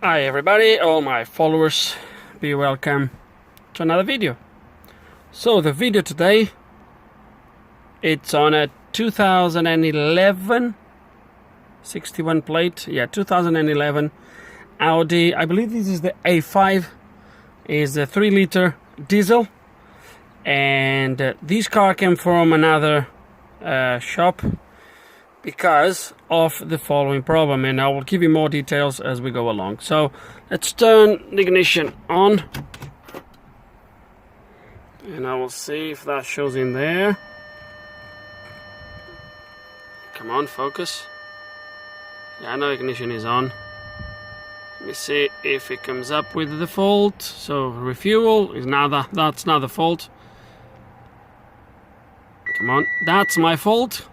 Hi everybody, all my followers, be welcome to another video. So the video today, it's on a 2011 61 plate, 2011 Audi, I believe this is the A5, is a 3-liter diesel, and this car came from another shop because of the following problem, and I will give you more details as we go along. So let's turn the ignition on and I will see if that shows in there. Come on, focus. Yeah, I know ignition is on. Let me see if it comes up with the fault. So refuel is now that's not the fault. Come on, that's my fault.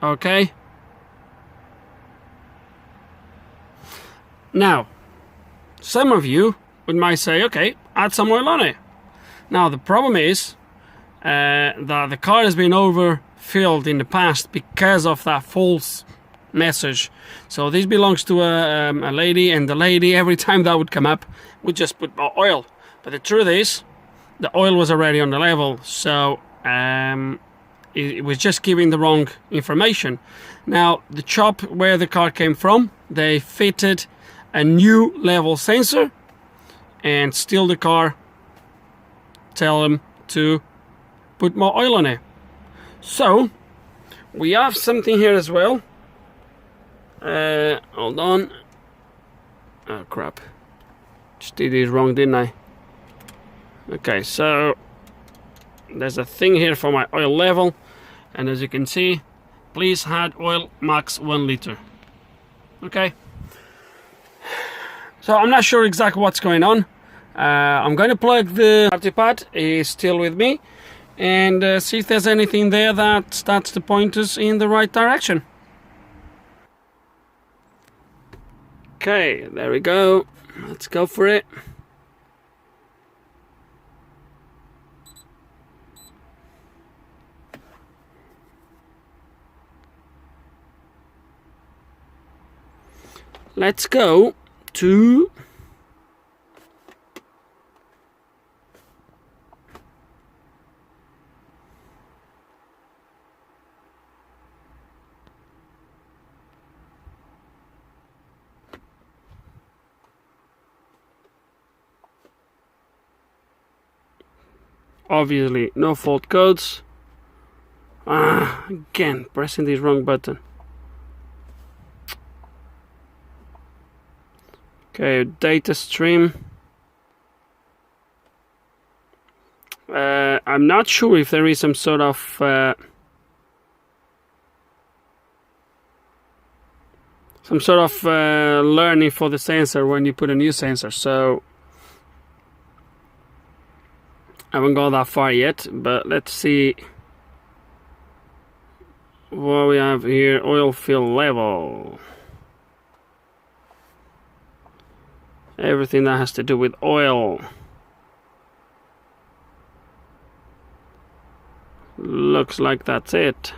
Okay. Now, some of you might say, okay, add some oil on it. Now, the problem is that the car has been overfilled in the past because of that false message. So this belongs to a lady, and the lady, every time that would come up, would just put more oil. But the truth is, the oil was already on the level, so it was just giving the wrong information. Now, the shop where the car came from, they fitted a new level sensor, and still the car tell them to put more oil on it. So we have something here as well. Hold on. Oh crap, just did it wrong, didn't I? Okay, so there's a thing here for my oil level, and as you can see, please add oil max 1 liter. Okay, so I'm not sure exactly what's going on. I'm going to plug the RT pad, is still with me, and see if there's anything there that starts to point us in the right direction. Okay, there we go. Let's go for it. Let's go to obviously no fault codes. Again, pressing the wrong button. Okay, data stream. I'm not sure if there is some sort of learning for the sensor when you put a new sensor. So I haven't gone that far yet, but let's see what we have here. Oil fill level. Everything that has to do with oil. Looks like that's it.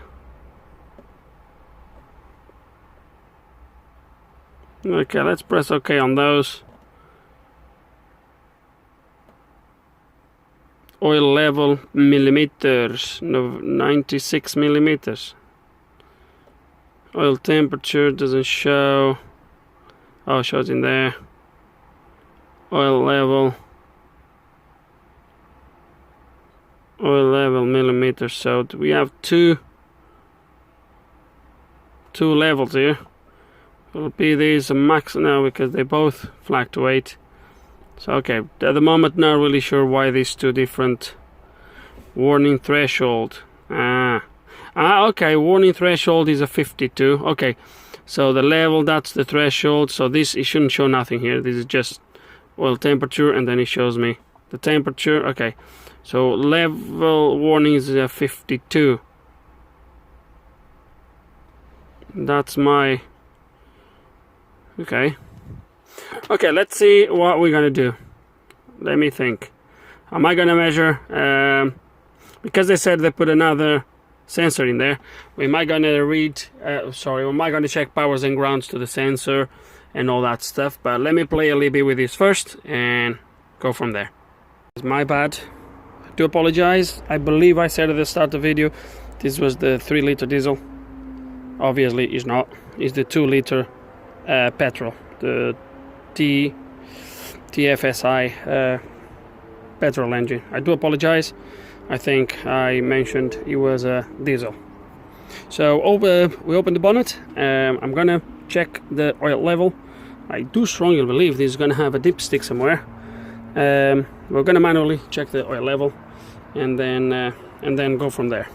Okay, let's press OK on those. Oil level millimeters, no, 96 millimeters. Oil temperature doesn't show. Oh, it shows in there. Oil level millimeters. So we have two levels here. Will be these a max now because they both fluctuate. So okay, at the moment not really sure why these two different warning threshold. Okay, warning threshold is a 52. Okay, so the level, that's the threshold. So this, it shouldn't show nothing here. This is just oil temperature, and then it shows me the temperature. Okay, so level warning is a 52. That's my okay, let's see what we're gonna do. Let me think. Am I gonna measure because they said they put another sensor in there? We might gonna read we might gonna check powers and grounds to the sensor, and all that stuff. But let me play a little bit with this first and go from there. It's my bad. I do apologize. I believe I said at the start of the video this was the 3-liter diesel. Obviously it's not. It's the 2-liter petrol, the TFSI petrol engine. I do apologize. I think I mentioned it was a diesel. So we open the bonnet. I'm gonna check the oil level. I do strongly believe this is gonna have a dipstick somewhere. We're gonna manually check the oil level and then go from there.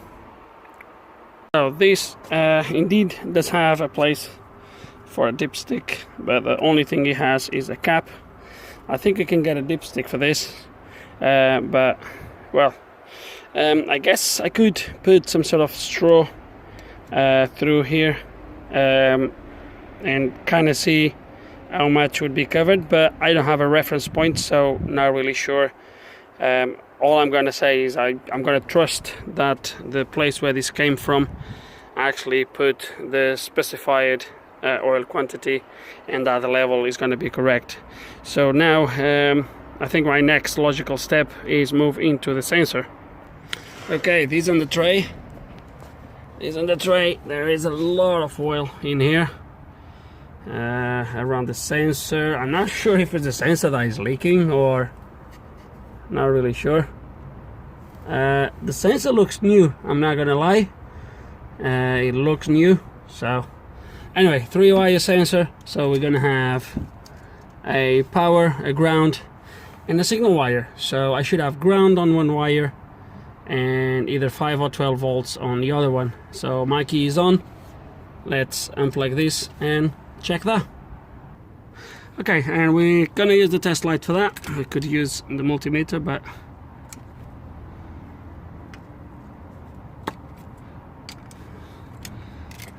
So this indeed does have a place for a dipstick, but the only thing it has is a cap. I think you can get a dipstick for this, but well, I guess I could put some sort of straw through here and kind of see how much would be covered, but I don't have a reference point, so not really sure. All I'm going to say is I'm going to trust that the place where this came from actually put the specified oil quantity and that the level is going to be correct. So now I think my next logical step is move into the sensor. Okay, this on the tray. This on the tray. There is a lot of oil in here around the sensor. I'm not sure if it's the sensor that is leaking or not really sure. The sensor looks new, I'm not gonna lie. It looks new. So anyway, 3-wire sensor. So we're gonna have a power, a ground, and a signal wire. So I should have ground on one wire and either 5 or 12 volts on the other one. So my key is on. Let's unplug this and check that. Okay, and we're gonna use the test light for that. We could use the multimeter, but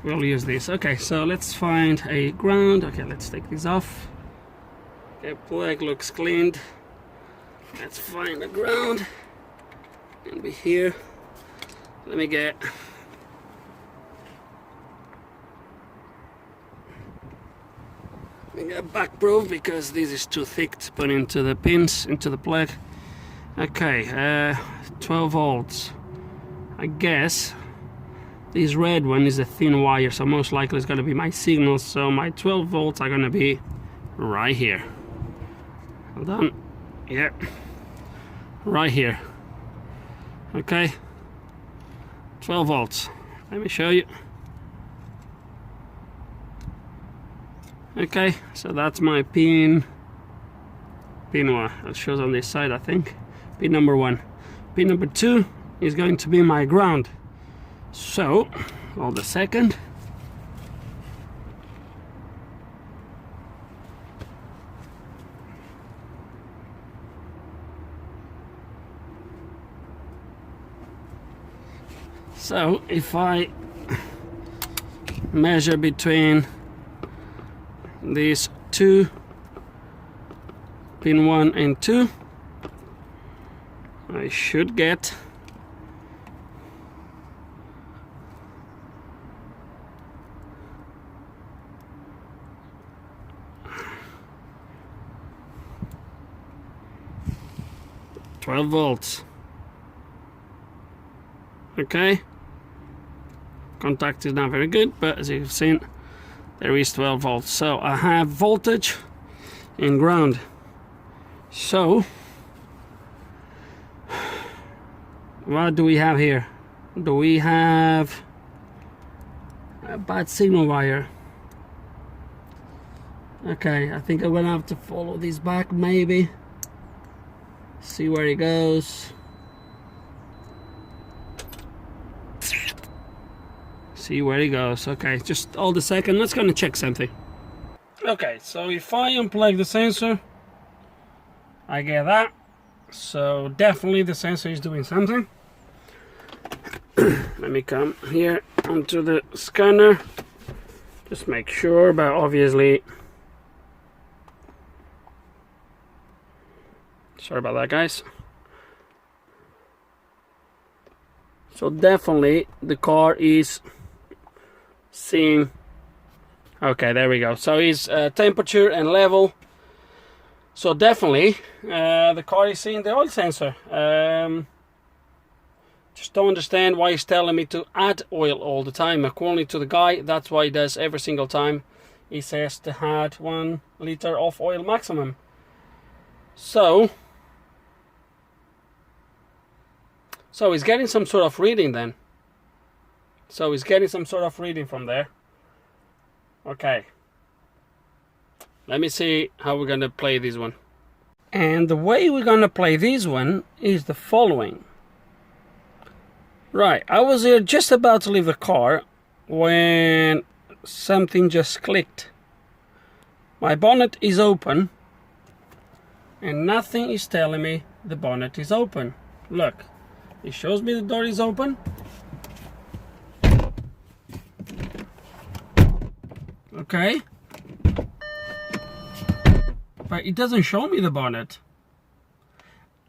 we'll use this. Okay, so let's find a ground. Okay, let's take this off. Okay, plug looks cleaned. Let's find a ground. And be here. Let me get back proof because this is too thick to put into the pins, into the plug. Okay, 12 volts. I guess this red one is a thin wire, so most likely it's going to be my signal. So my 12 volts are going to be right here. Hold on. Yeah, right here. Okay, 12 volts. Let me show you. Okay, so that's my pin 1. It shows on this side, I think. Pin number 1. Pin number 2 is going to be my ground. So, hold a second. So, if I measure between these two, pin 1 and 2, I should get 12 volts. Okay, contact is not very good, but as you've seen, there is 12 volts. So I have voltage and ground. So what do we have here? Do we have a bad signal wire? Okay, I think I'm gonna have to follow this back, maybe see where it goes. See where it goes. Okay, just hold a second. Let's gonna check something. Okay, so if I unplug the sensor, I get that. So definitely the sensor is doing something. Let me come here onto the scanner. Just make sure, but obviously, sorry about that, guys. So definitely the car is seeing Okay, there we go. So his temperature and level. So definitely the car is seeing the oil sensor. Just don't understand why he's telling me to add oil all the time. According to the guy, that's why he does every single time. He says to add 1 liter of oil maximum. So he's getting some sort of reading then. So he's getting some sort of reading from there. Okay. Let me see how we're gonna play this one. And the way we're gonna play this one is the following. Right, I was here just about to leave the car when something just clicked. My bonnet is open and nothing is telling me the bonnet is open. Look, it shows me the door is open. Okay. But it doesn't show me the bonnet.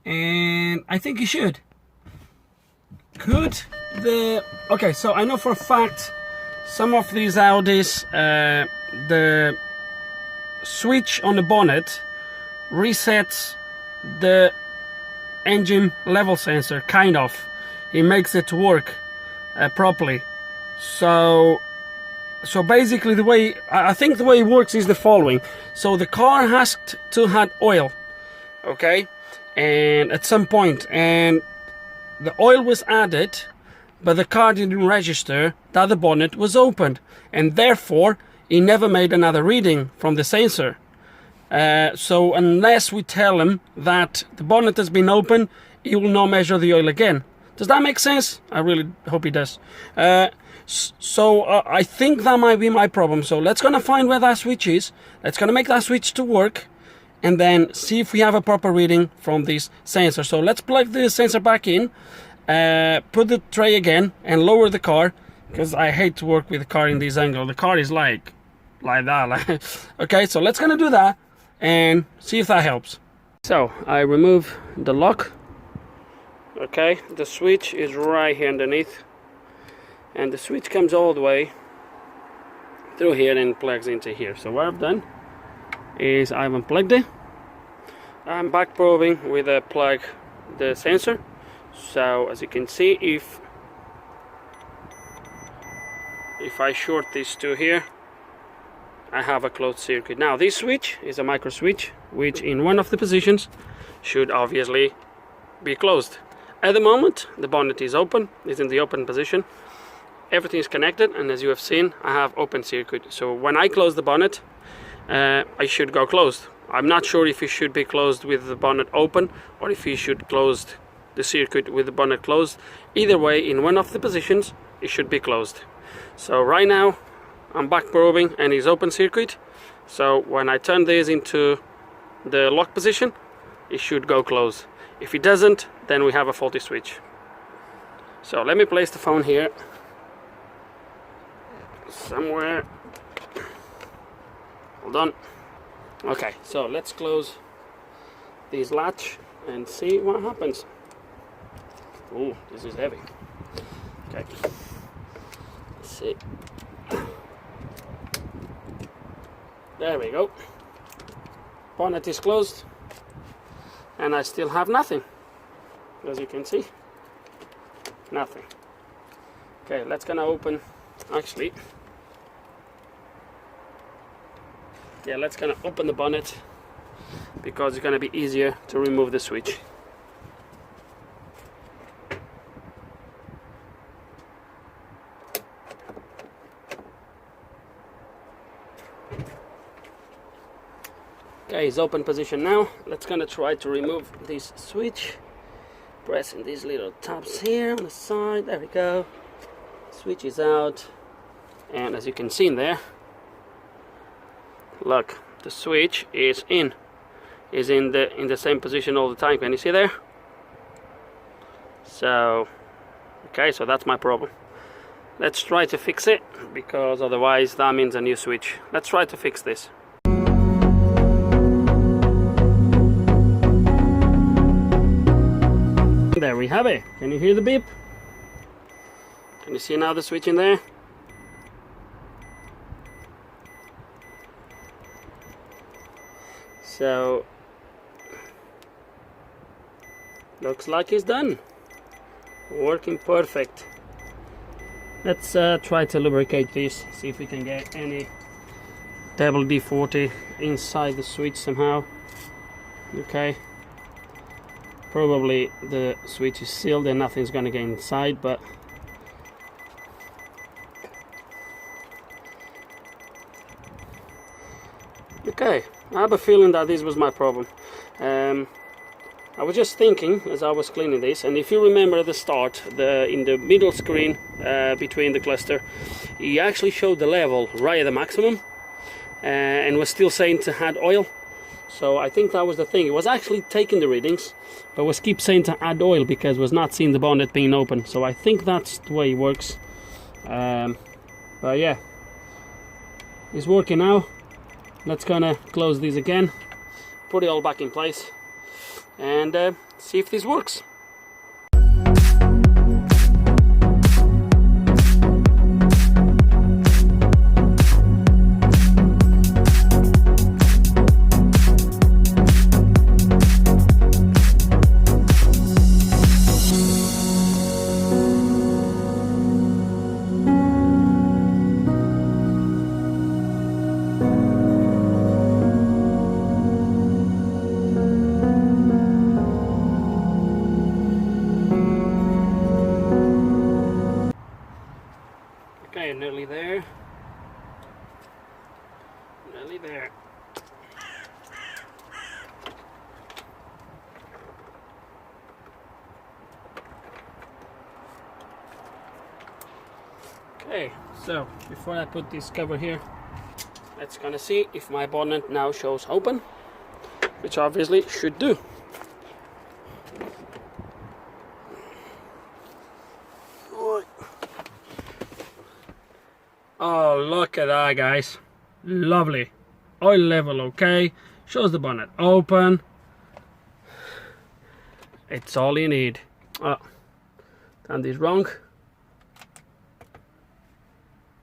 And I think it should. Okay, so I know for a fact some of these Audis, the switch on the bonnet resets the engine level sensor, kind of. It makes it work properly. So basically the way, I think the way it works is the following. So the car has to have oil, okay, and at some point, and the oil was added, but the car didn't register that the bonnet was opened, and therefore it never made another reading from the sensor. So unless we tell him that the bonnet has been opened, he will not measure the oil again. Does that make sense? I really hope it does. I think that might be my problem. So let's gonna find where that switch is. Let's gonna make that switch to work, and then see if we have a proper reading from this sensor. So let's plug the sensor back in, put the tray again, and lower the car, because I hate to work with the car in this angle. The car is like that. Okay, so let's gonna do that and see if that helps. So I remove the lock. Okay, the switch is right here underneath, and the switch comes all the way through here and plugs into here. So what I've done is I've unplugged it. I'm back probing with a plug the sensor. So as you can see, if I short these two here, I have a closed circuit. Now this switch is a micro switch, which in one of the positions should obviously be closed. At the moment the bonnet is open, is in the open position. Everything is connected, and as you have seen, I have open circuit. So when I close the bonnet, I should go closed. I'm not sure if it should be closed with the bonnet open, or if you should close the circuit with the bonnet closed. Either way, in one of the positions it should be closed. So right now I'm back probing and it's open circuit. So when I turn this into the lock position, it should go closed. If it doesn't, then we have a faulty switch. So let me place the phone here somewhere. Hold on. Okay, so let's close this latch and see what happens. Oh, this is heavy. Okay, let's see. There we go. Bonnet is closed, and I still have nothing. As you can see, nothing. Okay, let's gonna open. Actually, yeah, let's gonna open the bonnet, because it's gonna be easier to remove the switch. Okay, it's open position now. Let's gonna try to remove this switch. Pressing these little tabs here on the side. There we go. Switch is out, and as you can see in there, look, the switch is in the same position all the time. Can you see there? So okay, so that's my problem. Let's try to fix it, because otherwise that means a new switch. Let's try to fix this. There we have it. Can you hear the beep? Can you see now the switch in there? So looks like it's done, working perfect. Let's try to lubricate this, see if we can get any WD-40 inside the switch somehow. Okay, probably the switch is sealed and nothing's gonna get inside, but okay, I have a feeling that this was my problem. I was just thinking as I was cleaning this, and if you remember at the start, in the middle screen between the cluster, he actually showed the level right at the maximum and was still saying to add oil. So I think that was the thing. It was actually taking the readings, but was keep saying to add oil because was not seeing the bonnet being open. So I think that's the way it works. But yeah, it's working now. Let's gonna close these again, put it all back in place, and see if this works. Okay, nearly there. Nearly there. Okay, so before I put this cover here, let's gonna see if my bonnet now shows open, which obviously should do. Oh, look at that, guys. Lovely. Oil level okay. Shows the bonnet open. It's all you need. Oh, done this wrong.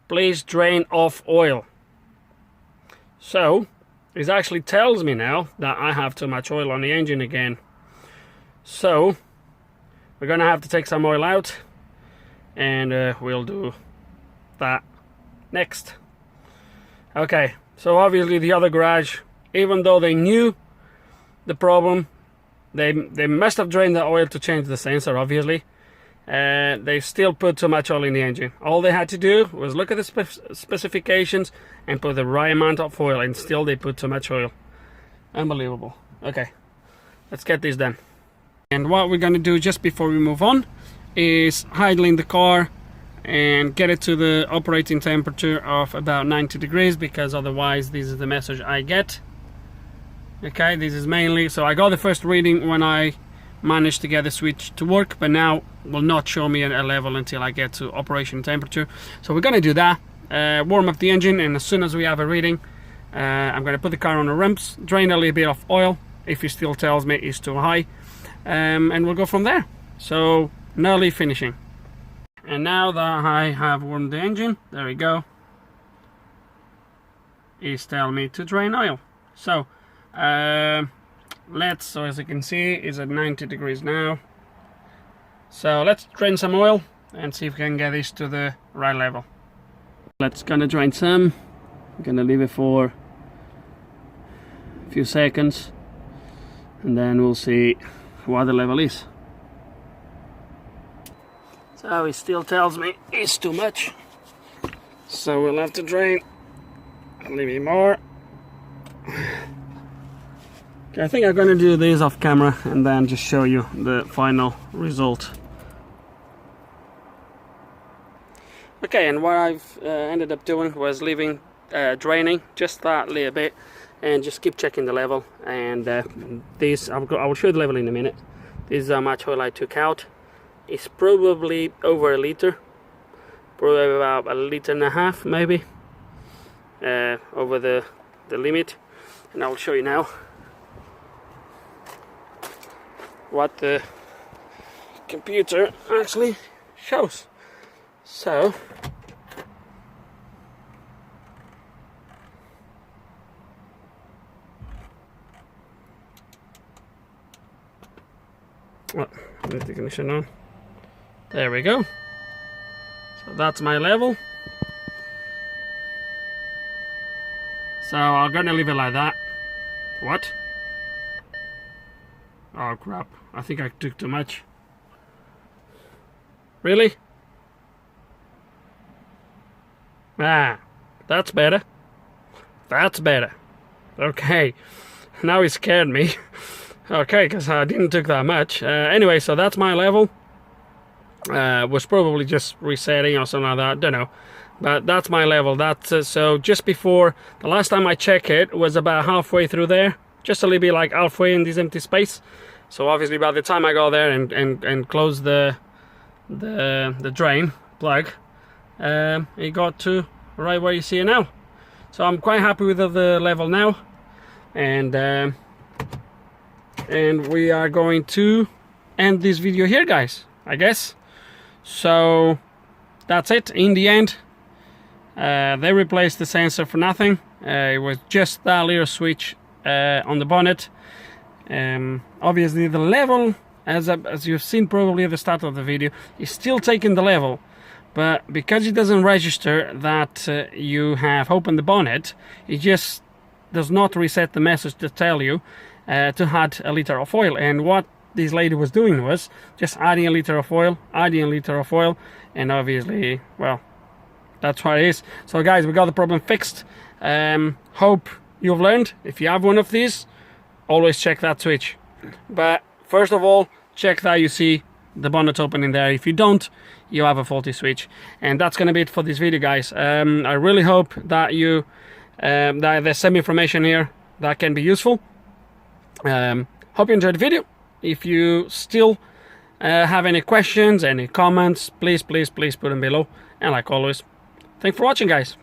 Please drain off oil. So, it actually tells me now that I have too much oil on the engine again. So, we're gonna have to take some oil out, and we'll do that next. Okay, so obviously the other garage, even though they knew the problem, they must have drained the oil to change the sensor, obviously. They still put too much oil in the engine. All they had to do was look at the specifications and put the right amount of oil, and still they put too much oil. Unbelievable. Okay, let's get this done. And what we're gonna do just before we move on is idling the car and get it to the operating temperature of about 90 degrees, because otherwise this is the message I get. Okay, this is mainly, so I got the first reading when I managed to get the switch to work, but now will not show me a level until I get to operation temperature. So we're gonna do that, warm up the engine, and as soon as we have a reading, I'm gonna put the car on the ramps, drain a little bit of oil if it still tells me it's too high, and we'll go from there. So nearly finishing. And now that I have warmed the engine, there we go, it's telling me to drain oil. So so as you can see, it's at 90 degrees now. So let's drain some oil and see if we can get this to the right level. Let's gonna drain some. I'm gonna leave it for a few seconds, and then we'll see what the level is. So it still tells me it's too much, so we'll have to drain a little bit more. Okay, I think I'm gonna do this off camera and then just show you the final result. Okay, and what I've ended up doing was leaving draining just that little bit, and just keep checking the level. And this, I will show the level in a minute. This is how much oil I took out. It's probably over a liter, probably about 1.5 liters maybe, over the limit. And I will show you now what the computer actually shows. So Oh, leave the ignition on. There we go. So that's my level. So I'm gonna leave it like that. What? Oh crap, I think I took too much. Really? Ah, that's better. That's better. Okay, now it scared me. Okay, because I didn't took that much. Anyway, so that's my level. Was probably just resetting or something like that, don't know. But that's my level. That's so just before the last time I checked it was about halfway through there, just a little bit like halfway in this empty space. So obviously by the time I go there and close the drain plug, it got to right where you see it now. So I'm quite happy with the level now, and we are going to end this video here, guys, I guess. So that's it. In the end, they replaced the sensor for nothing. It was just that little switch on the bonnet. Obviously the level, as you've seen probably at the start of the video, is still taking the level, but because it doesn't register that you have opened the bonnet, it just does not reset the message to tell you to add a liter of oil. And what this lady was doing was just adding a liter of oil, and obviously, well, that's what it is. So guys, we got the problem fixed. Hope you've learned. If you have one of these, always check that switch. But first of all, check that you see the bonnet opening there. If you don't, you have a faulty switch. And that's gonna be it for this video, guys. I really hope that you that there's some information here that can be useful. Hope you enjoyed the video. If you still have any questions, any comments, please put them below. And like always, thanks for watching, guys.